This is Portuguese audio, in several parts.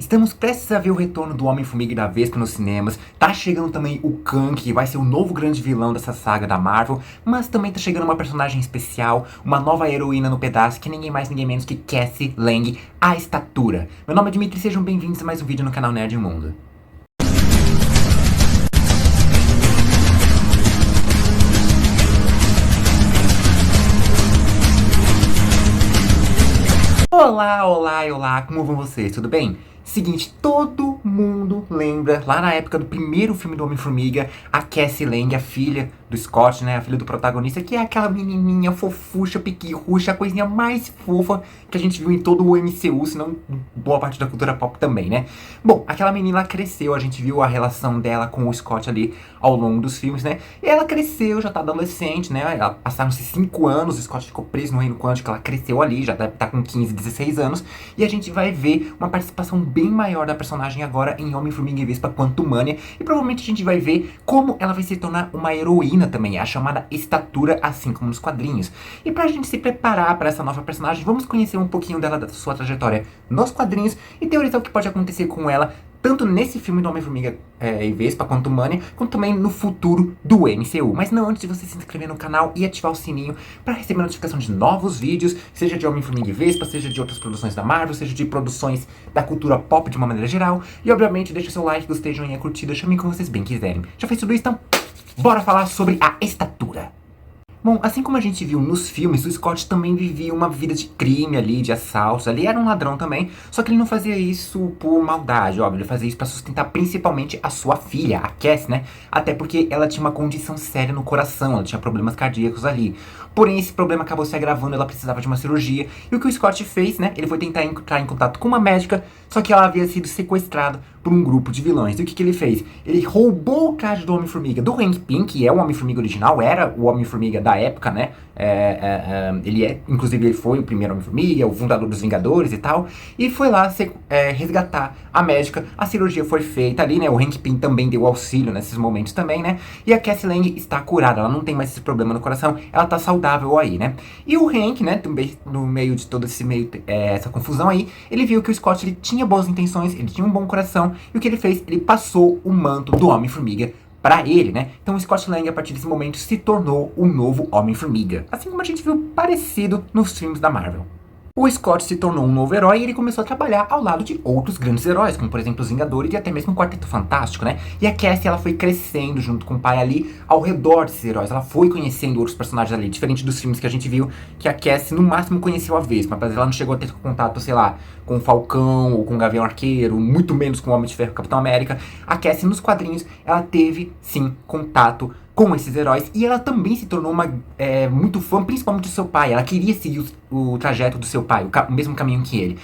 Estamos prestes a ver o retorno do Homem-Formiga e da Vespa nos cinemas. Tá chegando também o Kang, que vai ser o novo grande vilão dessa saga da Marvel. Mas também tá chegando uma personagem especial, uma nova heroína no pedaço, que ninguém mais, ninguém menos que Cassie Lang, a Estatura. Meu nome é Dimitri, sejam bem-vindos a mais um vídeo no canal Nerd Mundo. Olá, olá, olá, como vão vocês? Tudo bem? Seguinte, todo mundo lembra, lá na época do primeiro filme do Homem-Formiga, a Cassie Lang, a filha do Scott, né, a filha do protagonista, que é aquela menininha fofucha, piquirruxa, a coisinha mais fofa que a gente viu em todo o MCU, se não boa parte da cultura pop também, né? Bom, aquela menina cresceu, a gente viu a relação dela com o Scott ali ao longo dos filmes, né? E ela cresceu, já tá adolescente, né? Passaram-se 5 anos, o Scott ficou preso no Reino Quântico, ela cresceu ali, já deve estar com 15, 16 anos, e a gente vai ver uma participação bem maior da personagem agora em Homem-Formiga e Vespa Quantumania, e provavelmente a gente vai ver como ela vai se tornar uma heroína também, a chamada Estatura, assim como nos quadrinhos. E pra gente se preparar para essa nova personagem, vamos conhecer um pouquinho dela, da sua trajetória nos quadrinhos, e teorizar o que pode acontecer com ela, tanto nesse filme do Homem-Formiga e Vespa Quantumania, quanto também no futuro do MCU. Mas não antes de você se inscrever no canal e ativar o sininho para receber notificação de novos vídeos, seja de Homem-Formiga e Vespa, seja de outras produções da Marvel, seja de produções da cultura pop de uma maneira geral. E obviamente deixa seu like, gostei, joinha, curtida, chamem como vocês bem quiserem. Já fez tudo isso? Então bora falar sobre a Estatura. Bom, assim como a gente viu nos filmes, o Scott também vivia uma vida de crime ali, de assaltos. Ali era um ladrão também, só que ele não fazia isso por maldade, óbvio. Ele fazia isso pra sustentar principalmente a sua filha, a Cassie, né? Até porque ela tinha uma condição séria no coração, ela tinha problemas cardíacos ali. Porém, esse problema acabou se agravando, ela precisava de uma cirurgia. E o que o Scott fez, né? Ele foi tentar entrar em contato com uma médica, só que ela havia sido sequestrada por um grupo de vilões. E o que ele fez? Ele roubou o traje do Homem-Formiga do Hank Pym, que é o Homem-Formiga original, era o Homem-Formiga da época, né? Inclusive ele foi o primeiro Homem-Formiga, o fundador dos Vingadores e tal. E foi lá resgatar a médica. A cirurgia foi feita ali, né? O Hank Pym também deu auxílio nesses momentos também, né? E a Cassie Lang está curada, ela não tem mais esse problema no coração, ela tá saudável aí, né? E o Hank, né, também no meio de todo essa confusão aí, ele viu que o Scott ele tinha boas intenções, ele tinha um bom coração, e o que ele fez? Ele passou o manto do Homem-Formiga pra ele, né? Então o Scott Lang, a partir desse momento, se tornou o novo Homem-Formiga. Assim como a gente viu parecido nos filmes da Marvel. O Scott se tornou um novo herói e ele começou a trabalhar ao lado de outros grandes heróis, como por exemplo os Vingadores e até mesmo o Quarteto Fantástico, né? E a Cassie, ela foi crescendo junto com o pai ali ao redor desses heróis. Ela foi conhecendo outros personagens ali, diferente dos filmes que a gente viu, que a Cassie no máximo conheceu a Vespa, mas ela não chegou a ter contato, sei lá, com o Falcão ou com o Gavião Arqueiro, muito menos com o Homem de Ferro, Capitão América. A Cassie nos quadrinhos, ela teve sim contato com esses heróis, e ela também se tornou muito fã, principalmente do seu pai. Ela queria seguir o trajeto do seu pai, o mesmo caminho que ele.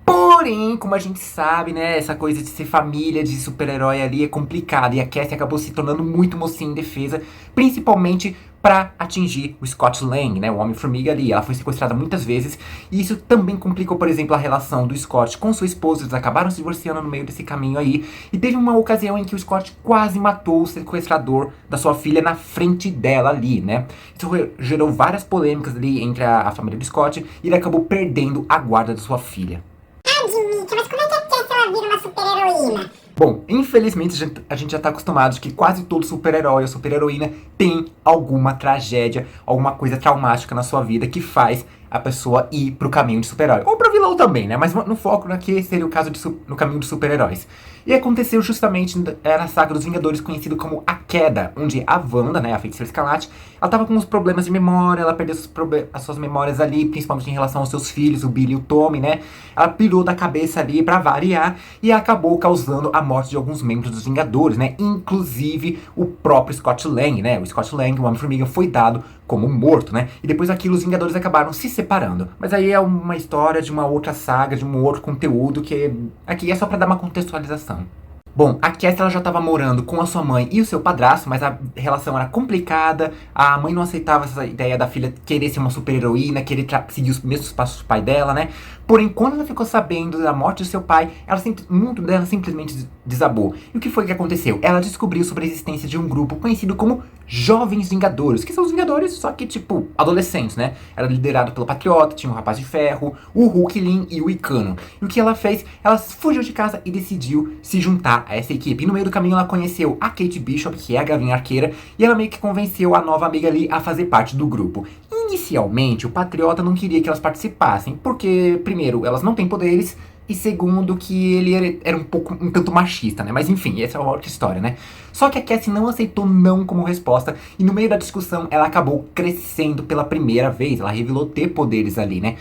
Porém, como a gente sabe, né, essa coisa de ser família, de super-herói ali é complicada, e a Cassie acabou se tornando muito mocinha em defesa, principalmente pra atingir o Scott Lang, né, o Homem-Formiga ali. Ela foi sequestrada muitas vezes, e isso também complicou, por exemplo, a relação do Scott com sua esposa. Eles acabaram se divorciando no meio desse caminho aí, e teve uma ocasião em que o Scott quase matou o sequestrador da sua filha na frente dela ali, né. Isso gerou várias polêmicas ali entre a família do Scott, e ele acabou perdendo a guarda da sua filha. Dimitri, mas como é que a Cassie ela vira uma super-heroína? Bom, infelizmente a gente já tá acostumado de que quase todo super-herói ou super-heroína tem alguma tragédia, alguma coisa traumática na sua vida que faz a pessoa ir pro caminho de super-herói. Ou pro vilão também, né? Mas no foco aqui seria o caso no caminho dos super-heróis. E aconteceu justamente na saga dos Vingadores, conhecido como A Queda, onde a Wanda, né, a Feiticeira Escarlate, ela tava com uns problemas de memória, ela perdeu as suas memórias ali, principalmente em relação aos seus filhos, o Billy e o Tommy, né? Ela pirou da cabeça ali pra variar e acabou causando a morte de alguns membros dos Vingadores, né? Inclusive o próprio Scott Lang, né? O Scott Lang, o Homem-Formiga, foi dado como morto, né? E depois daquilo os Vingadores acabaram se separando. Mas aí é uma história de uma outra saga, de um outro conteúdo que aqui é só pra dar uma contextualização. Bom, a Cassie ela já estava morando com a sua mãe e o seu padrasto, mas a relação era complicada, a mãe não aceitava essa ideia da filha querer ser uma super-heroína, querer seguir os mesmos passos do pai dela, né? Porém, quando ela ficou sabendo da morte do seu pai, o mundo dela simplesmente desabou. E o que foi que aconteceu? Ela descobriu sobre a existência de um grupo conhecido como Jovens Vingadores, que são os Vingadores, só que, tipo, adolescentes, né? Era liderado pelo Patriota, tinha o Rapaz de Ferro, o Hulkling e o Icano. E o que ela fez? Ela fugiu de casa e decidiu se juntar a essa equipe. E no meio do caminho ela conheceu a Kate Bishop, que é a Gavinha Arqueira, e ela meio que convenceu a nova amiga ali a fazer parte do grupo. Inicialmente, o Patriota não queria que elas participassem, porque, primeiro, elas não têm poderes, e segundo, que ele era um tanto machista, né? Mas enfim, essa é uma outra história, né? Só que a Cassie não aceitou não como resposta, e no meio da discussão ela acabou crescendo pela primeira vez. Ela revelou ter poderes ali, né?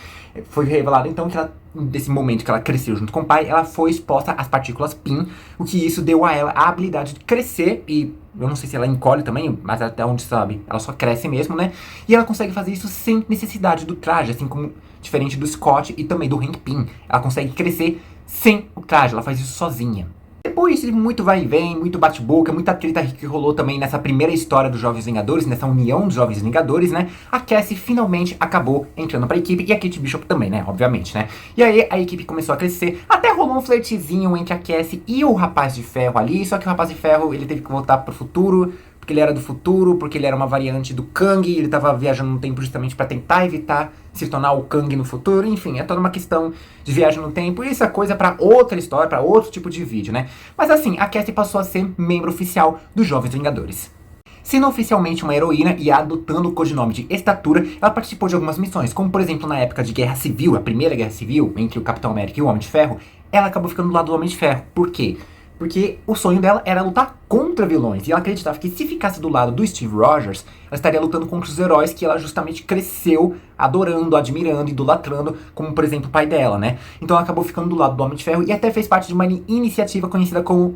Foi revelado então que ela, nesse momento que ela cresceu junto com o pai, ela foi exposta às partículas PIN, o que isso deu a ela a habilidade de crescer e... eu não sei se ela encolhe também, mas até onde sabe, ela só cresce mesmo, né? E ela consegue fazer isso sem necessidade do traje, assim como diferente do Scott e também do Hank Pym. Ela consegue crescer sem o traje, ela faz isso sozinha. Depois de muito vai e vem, muito bate-boca, muita treta que rolou também nessa primeira história dos Jovens Vingadores, nessa união dos Jovens Vingadores, né? A Cassie finalmente acabou entrando pra equipe, e a Kate Bishop também, né? Obviamente, né? E aí a equipe começou a crescer, até rolou um flertezinho entre a Cassie e o Rapaz de Ferro ali, só que o Rapaz de Ferro, ele teve que voltar pro futuro, porque ele era do futuro, porque ele era uma variante do Kang, ele tava viajando no tempo justamente pra tentar evitar se tornar o Kang no futuro, enfim, é toda uma questão de viagem no tempo, e isso é coisa pra outra história, pra outro tipo de vídeo, né? Mas assim, a Cassie passou a ser membro oficial dos Jovens Vingadores. Sendo oficialmente uma heroína e adotando o codinome de Estatura, ela participou de algumas missões, como por exemplo na época de Guerra Civil, a primeira Guerra Civil, entre o Capitão América e o Homem de Ferro, ela acabou ficando do lado do Homem de Ferro. Por quê? Porque o sonho dela era lutar contra vilões, e ela acreditava que se ficasse do lado do Steve Rogers, ela estaria lutando contra os heróis que ela justamente cresceu adorando, admirando, idolatrando, como por exemplo o pai dela, né? Então ela acabou ficando do lado do Homem de Ferro e até fez parte de uma iniciativa conhecida como,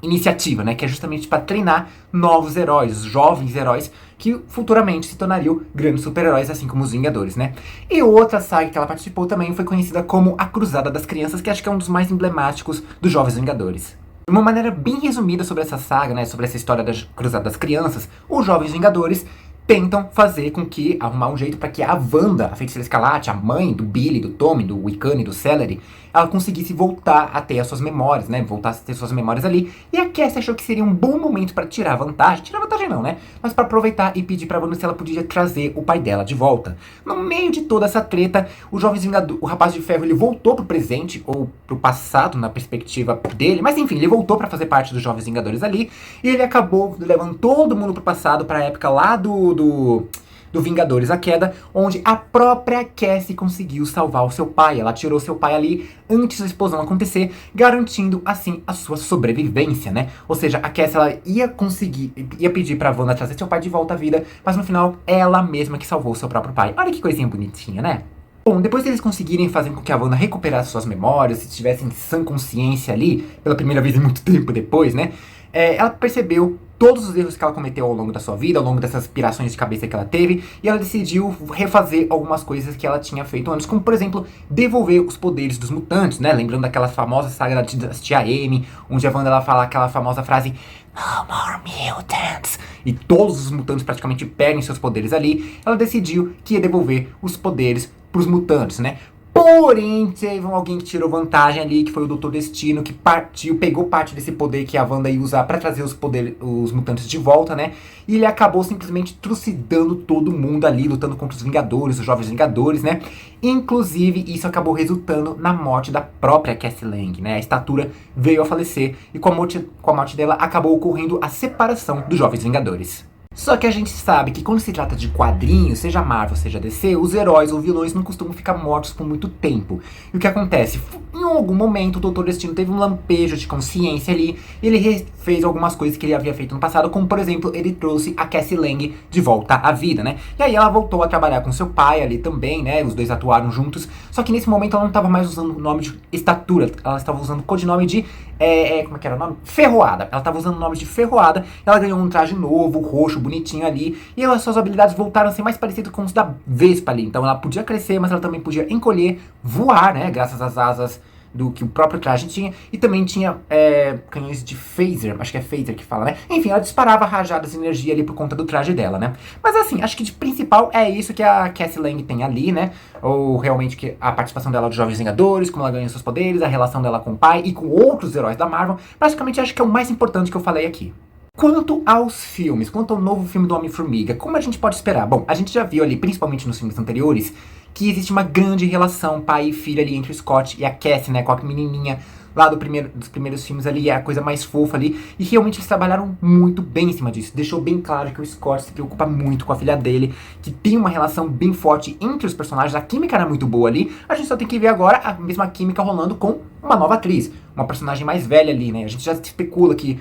iniciativa, né? Que é justamente para treinar novos heróis, os jovens heróis, que futuramente se tornariam grandes super-heróis, assim como os Vingadores, né? E outra saga que ela participou também foi conhecida como a Cruzada das Crianças, que acho que é um dos mais emblemáticos dos Jovens Vingadores. De uma maneira bem resumida sobre essa saga, né, sobre essa história da Cruzada das Crianças, os Jovens Vingadores tentam fazer com que, arrumar um jeito para que a Wanda, a Feiticeira Escarlate, a mãe do Billy, do Tommy, do Wiccan e do Celery, ela conseguisse voltar a ter as suas memórias, né, voltasse a ter suas memórias ali, e a Cassie achou que seria um bom momento para tirar vantagem não, né, mas para aproveitar e pedir pra Wanda se ela podia trazer o pai dela de volta. No meio de toda essa treta, o Rapaz de Ferro, ele voltou pro presente, ou pro passado, na perspectiva dele, mas enfim, ele voltou para fazer parte dos Jovens Vingadores ali, e ele acabou levando todo mundo pro passado, pra época lá do Vingadores A Queda, onde a própria Cassie conseguiu salvar o seu pai. Ela tirou seu pai ali antes da explosão acontecer, garantindo assim a sua sobrevivência, né? Ou seja, a Cassie, ela ia pedir pra Wanda trazer seu pai de volta à vida, mas no final ela mesma que salvou seu próprio pai. Olha que coisinha bonitinha, né? Bom, depois deles conseguirem fazer com que a Wanda recuperasse suas memórias, se tivessem sã consciência ali, pela primeira vez em muito tempo depois, né? Ela percebeu todos os erros que ela cometeu ao longo da sua vida, ao longo dessas pirações de cabeça que ela teve, e ela decidiu refazer algumas coisas que ela tinha feito antes, como por exemplo, devolver os poderes dos mutantes, né? Lembrando daquela famosa saga da Dinastia M, onde a Wanda ela fala aquela famosa frase "No more mutants", e todos os mutantes praticamente perdem seus poderes ali. Ela decidiu que ia devolver os poderes pros mutantes, né? Porém, teve alguém que tirou vantagem ali, que foi o Doutor Destino, que pegou parte desse poder que a Wanda ia usar pra trazer os mutantes de volta, né? E ele acabou simplesmente trucidando todo mundo ali, lutando contra os Vingadores, os Jovens Vingadores, né? Inclusive, isso acabou resultando na morte da própria Cassie Lang, né? A Estatura veio a falecer e com a morte dela acabou ocorrendo a separação dos Jovens Vingadores. Só que a gente sabe que quando se trata de quadrinhos, seja Marvel, seja DC, os heróis ou vilões não costumam ficar mortos por muito tempo. E o que acontece? Em algum momento o Doutor Destino teve um lampejo de consciência ali, e ele refez algumas coisas que ele havia feito no passado, como por exemplo, ele trouxe a Cassie Lang de volta à vida, né? E aí ela voltou a trabalhar com seu pai ali também, né? Os dois atuaram juntos, só que nesse momento ela não estava mais usando o nome de Estatura, ela estava usando o codinome de... como é que era o nome? Ferroada. Ela estava usando o nome de Ferroada, ela ganhou um traje novo, roxo, bonitinho ali, e as suas habilidades voltaram a ser mais parecidas com os da Vespa ali. Então ela podia crescer, mas ela também podia encolher, voar, né? Graças às asas do que o próprio traje tinha, e também tinha canhões de phaser, acho que é phaser que fala, né? Enfim, ela disparava rajadas de energia ali por conta do traje dela, né? Mas assim, acho que de principal é isso que a Cassie Lang tem ali, né? Ou realmente que a participação dela dos Jovens Vingadores, como ela ganha seus poderes, a relação dela com o pai e com outros heróis da Marvel. Praticamente acho que é o mais importante que eu falei aqui. Quanto aos filmes, quanto ao novo filme do Homem-Formiga, como a gente pode esperar? Bom, a gente já viu ali, principalmente nos filmes anteriores, que existe uma grande relação pai e filha ali entre o Scott e a Cassie, né, com a menininha lá dos primeiros filmes ali, é a coisa mais fofa ali, e realmente eles trabalharam muito bem em cima disso. Deixou bem claro que o Scott se preocupa muito com a filha dele, que tem uma relação bem forte entre os personagens, a química era muito boa ali, a gente só tem que ver agora a mesma química rolando com uma nova atriz, uma personagem mais velha ali, né? A gente já especula que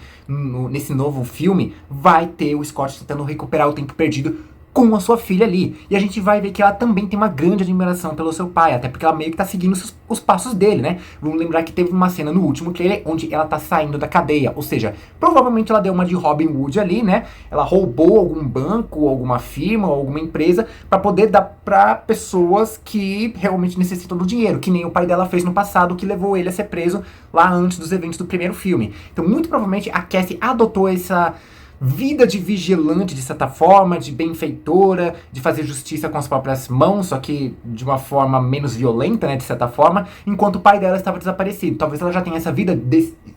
nesse novo filme vai ter o Scott tentando recuperar o tempo perdido com a sua filha ali. E a gente vai ver que ela também tem uma grande admiração pelo seu pai, até porque ela meio que tá seguindo os passos dele, né? Vamos lembrar que teve uma cena no último trailer onde ela tá saindo da cadeia, ou seja, provavelmente ela deu uma de Robin Hood ali, né? Ela roubou algum banco, alguma firma, alguma empresa pra poder dar pra pessoas que realmente necessitam do dinheiro, que nem o pai dela fez no passado, que levou ele a ser preso lá antes dos eventos do primeiro filme. Então, muito provavelmente a Cassie adotou essa vida de vigilante, de certa forma, de benfeitora, de fazer justiça com as próprias mãos, só que de uma forma menos violenta, né, de certa forma, enquanto o pai dela estava desaparecido. Talvez ela já tenha essa vida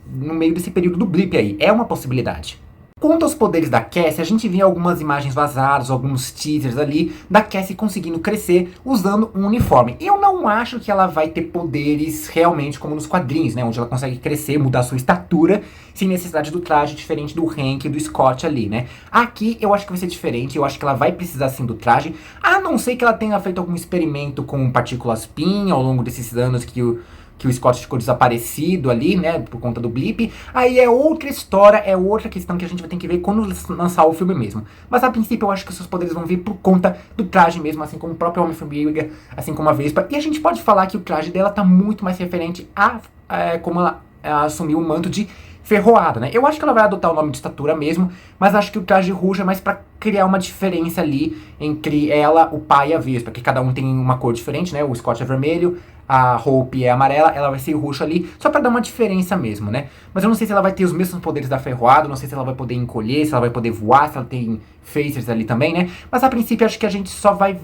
no meio desse período do blip aí. É uma possibilidade. Quanto aos poderes da Cassie, a gente via algumas imagens vazadas, alguns teasers ali, da Cassie conseguindo crescer usando um uniforme. Eu não acho que ela vai ter poderes realmente como nos quadrinhos, né? Onde ela consegue crescer, mudar sua estatura, sem necessidade do traje, diferente do Hank e do Scott ali, né? Aqui eu acho que vai ser diferente, eu acho que ela vai precisar sim do traje, a não ser que ela tenha feito algum experimento com partículas PIN ao longo desses anos que o Scott ficou desaparecido ali, né, por conta do blip. Aí é outra história, é outra questão que a gente vai ter que ver quando lançar o filme mesmo. Mas a princípio eu acho que os seus poderes vão vir por conta do traje mesmo, assim como o próprio Homem-Formiga, assim como a Vespa. E a gente pode falar que o traje dela tá muito mais referente a como ela assumiu o manto de Ferroada, né? Eu acho que ela vai adotar o nome de estatura mesmo, mas acho que o traje roxo é mais pra criar uma diferença ali entre ela, o pai e a Vespa, porque cada um tem uma cor diferente, né? O Scott é vermelho, a Hope é amarela, ela vai ser roxo ali, só pra dar uma diferença mesmo, né? Mas eu não sei se ela vai ter os mesmos poderes da Ferroada, não sei se ela vai poder encolher, se ela vai poder voar, se ela tem phasers ali também, né? Mas a princípio acho que a gente só vai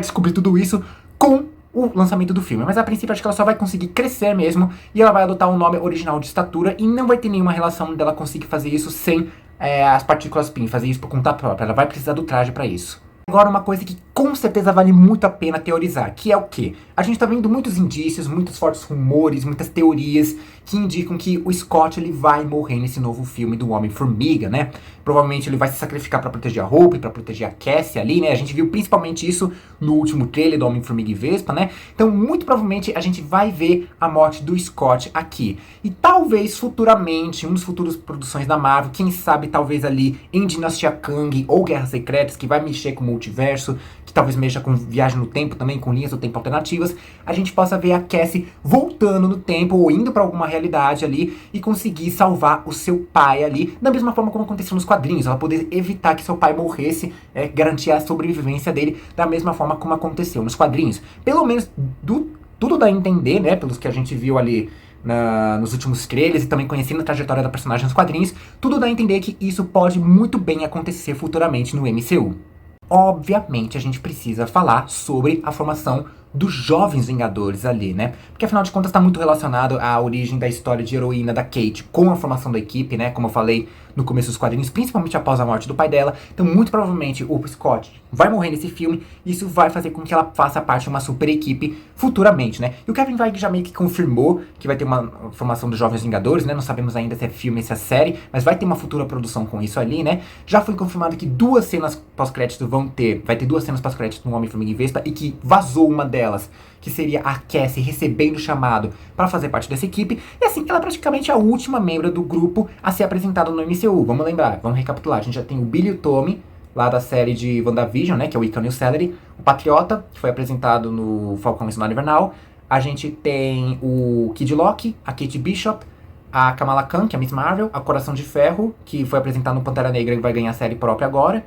descobrir tudo isso com o lançamento do filme. Mas a princípio acho que ela só vai conseguir crescer mesmo, e ela vai adotar o nome original de estatura, e não vai ter nenhuma relação dela conseguir fazer isso sem as partículas PIN, fazer isso por conta própria. Ela vai precisar do traje pra isso. Agora uma coisa que com certeza vale muito a pena teorizar, que é o quê? A gente tá vendo muitos indícios, muitos fortes rumores, muitas teorias que indicam que o Scott ele vai morrer nesse novo filme do Homem-Formiga, né? Provavelmente ele vai se sacrificar pra proteger a Hope, pra proteger a Cassie ali, né? A gente viu principalmente isso no último trailer do Homem-Formiga e Vespa, né? Então muito provavelmente a gente vai ver a morte do Scott aqui. E talvez futuramente, um dos futuros produções da Marvel, quem sabe talvez ali em Dinastia Kang ou Guerras Secretas, que vai mexer com o multiverso, que talvez mexa com viagem no tempo também, com linhas do tempo alternativas, a gente possa ver a Cassie voltando no tempo ou indo pra alguma realidade ali e conseguir salvar o seu pai ali, da mesma forma como aconteceu nos quadrinhos, ela poder evitar que seu pai morresse, garantir a sobrevivência dele da mesma forma como aconteceu nos quadrinhos. Pelo menos tudo dá a entender, né, pelos que a gente viu ali nos últimos trailers e também conhecendo a trajetória da personagem nos quadrinhos, tudo dá a entender que isso pode muito bem acontecer futuramente no MCU. Obviamente a gente precisa falar sobre a formação dos Jovens Vingadores ali, né? Porque afinal de contas tá muito relacionado à origem da história de heroína da Kate com a formação da equipe, né? Como eu falei no começo dos quadrinhos, principalmente após a morte do pai dela. Então muito provavelmente o Scott vai morrer nesse filme e isso vai fazer com que ela faça parte de uma super equipe futuramente, né? E o Kevin Feige já meio que confirmou que vai ter uma formação dos Jovens Vingadores, né? Não sabemos ainda se é filme ou se é série, mas vai ter uma futura produção com isso ali, né? Já foi confirmado que duas cenas pós-crédito vai ter duas cenas pós-crédito no Homem-Formiga e Vespa e que vazou uma delas, que seria a Cassie recebendo o chamado para fazer parte dessa equipe. E assim, ela é praticamente a última membro do grupo a ser apresentada no MCU. Vamos lembrar, vamos recapitular. A gente já tem o Billy e o Tommy, lá da série de WandaVision, né, que é o Wiccan e o Celery. O Patriota, que foi apresentado no Falcão e o Soldado Invernal. A gente tem o Kid Loki, a Kate Bishop, a Kamala Khan, que é a Miss Marvel, a Coração de Ferro, que foi apresentado no Pantera Negra e vai ganhar série própria agora.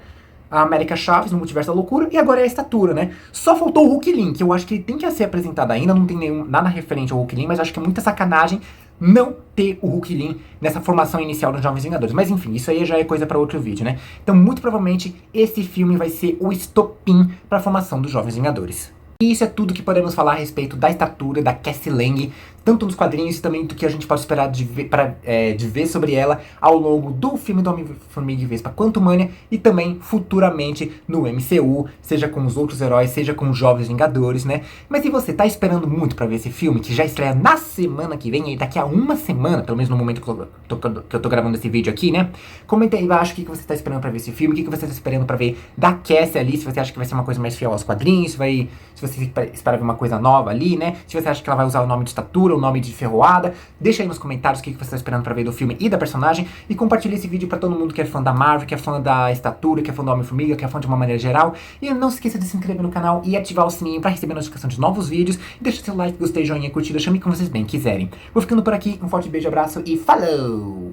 A América Chaves no Multiverso da Loucura, e agora é a estatura, né? Só faltou o Hulk Lin, que eu acho que ele tem que ser apresentado ainda, não tem nada referente ao Hulk Lin, mas acho que é muita sacanagem não ter o Hulk Lin nessa formação inicial dos Jovens Vingadores. Mas enfim, isso aí já é coisa pra outro vídeo, né? Então muito provavelmente esse filme vai ser o estopim pra formação dos Jovens Vingadores. E isso é tudo que podemos falar a respeito da estatura da Cassie Lang. tanto nos quadrinhos e também do que a gente pode esperar de ver sobre ela ao longo do filme do Homem-Formiga e Vespa Quantumania e também futuramente no MCU, seja com os outros heróis, seja com os Jovens Vingadores, né? Mas e você, tá esperando muito pra ver esse filme, que já estreia na semana que vem, aí daqui a uma semana, pelo menos no momento que eu tô gravando esse vídeo aqui, né? Comenta aí embaixo o que você tá esperando pra ver esse filme, o que você tá esperando pra ver da Cassie ali, se você acha que vai ser uma coisa mais fiel aos quadrinhos, se você espera ver uma coisa nova ali, né? Se você acha que ela vai usar o nome de estatura, o nome de ferroada, deixa aí nos comentários o que você tá esperando pra ver do filme e da personagem, e compartilha esse vídeo pra todo mundo que é fã da Marvel, que é fã da estatura, que é fã do Homem-Formiga, que é fã de uma maneira geral, e não se esqueça de se inscrever no canal e ativar o sininho pra receber notificação de novos vídeos, e deixa seu like, gostei, joinha, curtida, chame como vocês bem quiserem. Vou ficando por aqui, um forte beijo, abraço e falou!